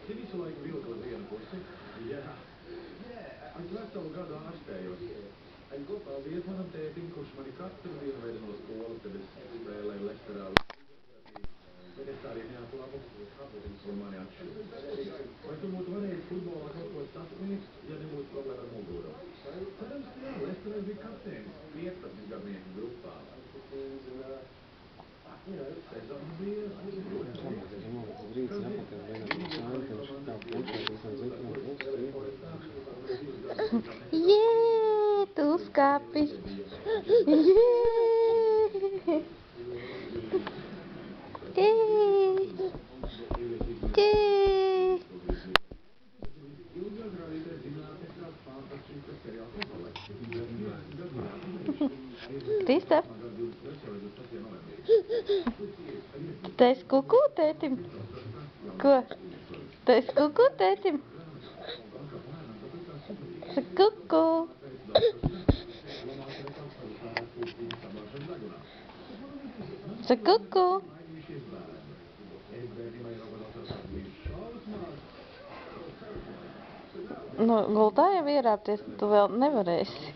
Se visu laiku vilkli uz vienu pusi. Jā. Es veselu gadu ārstējos. Paldies manam tētim, kurš mani katru dienu veda no skolas, kad es spēlēju Lesterā. Bet es tā arī neatlabu, un mani atšķir. Vai tu būtu varējis futbolā kaut ko sasniegt, ja nebūtu problēma ar muguru? Cerams, jā, Lesterā bija kapteinis 15 gadnieku grupā. Sezons bija... Jee, tu uzkāpis! Jee! Jee! Tista? Tu esi kuku tētim? Ko? Tu esi kuku tētim? Kuku! Kuku! Nu, gultā jau ierāpties, tu vēl nevarēsi.